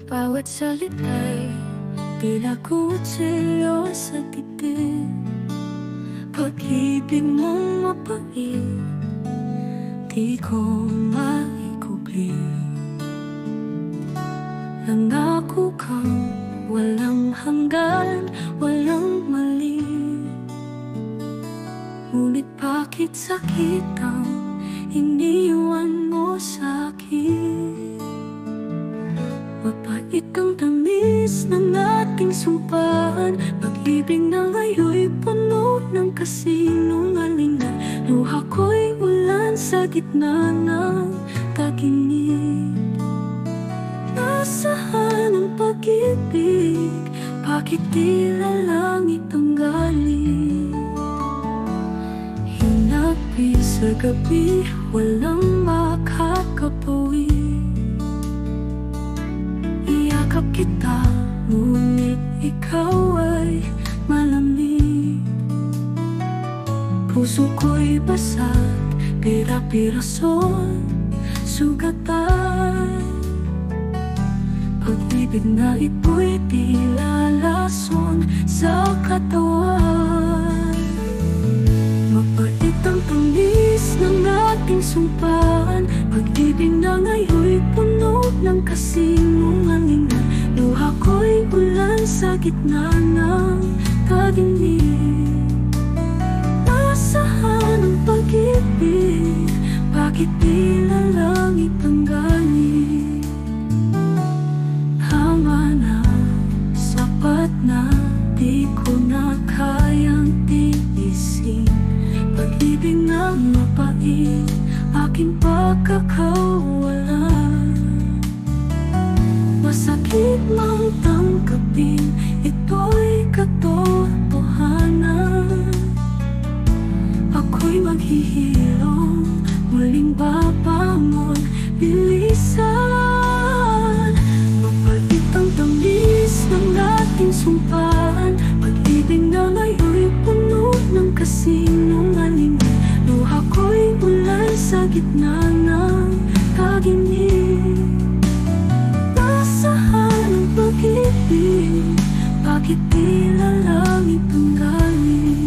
Bawat salita'y tila kutsilyo sa titig. Pag-ibig mong mapait, di ko maikubli. Nangako kang walang hanggan, walang mali. Ngunit bakit sakit ang iniwan mo sa'kin? Mapait ang tamis ng ating sumpaan. Pag-ibig na ngayon'y puno ng kasinungalingan. Luha ko'y ulan sa gitna ng tag-init. Nasaan ang pag-ibig? Bakit tila langit ang galing? Hinapi sa gabi, walang makakapawi. Iyakap kita, ngunit ikaw ay malamig. Puso ko'y basag, pira-pirason, sugatan. Pag-ibig na ito'y tila lason sa katawan. Mapait ang tamis ng ating sumpaan. Pag-ibig na ngayon'y puno ng kasinungalingan. Luha ko'y ulan sa gitna ng tag-init. Nasaan ang pag-ibig? Bakit tila langit ang galing? Tama na, sapat na, di ko na kayang tiisin. Pag-ibig na mapait, aking pagkakawalan. Masakit mang tanggapin, ito'y katotohanan. Ako'y maghihirong, muling babangon, bilisan. Mapait ang tamis ng ating sumpaan. Pag-ibig na ngayon'y puno ng kasinungalingan. Luha ko'y ulan sa gitna ng tag-init. Nasaan ang pag-ibig? Bakit tila langit ang galing?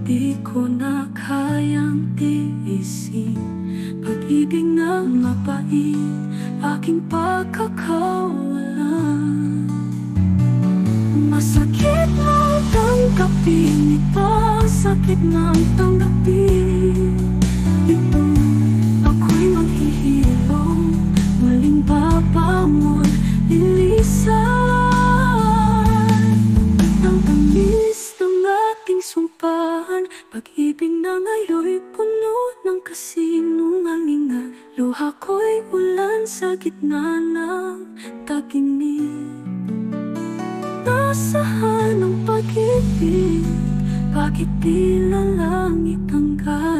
Di ko na kayang tiisin. Pag-ibig na mapait, aking pagkakawalan. Masakit na tanggapin ito, sakit na tanggapin ito. Ako'y maghihirong, muling babangon, lilisan. Ang tamis ng ating sumpaan. Pag-ibig na ngayon'y puno ng kasinungalingan. Luha ko'y ulan sa gitna ng tag-init. Nasaan ang pag-ibig? Bakit tila langit ang galing?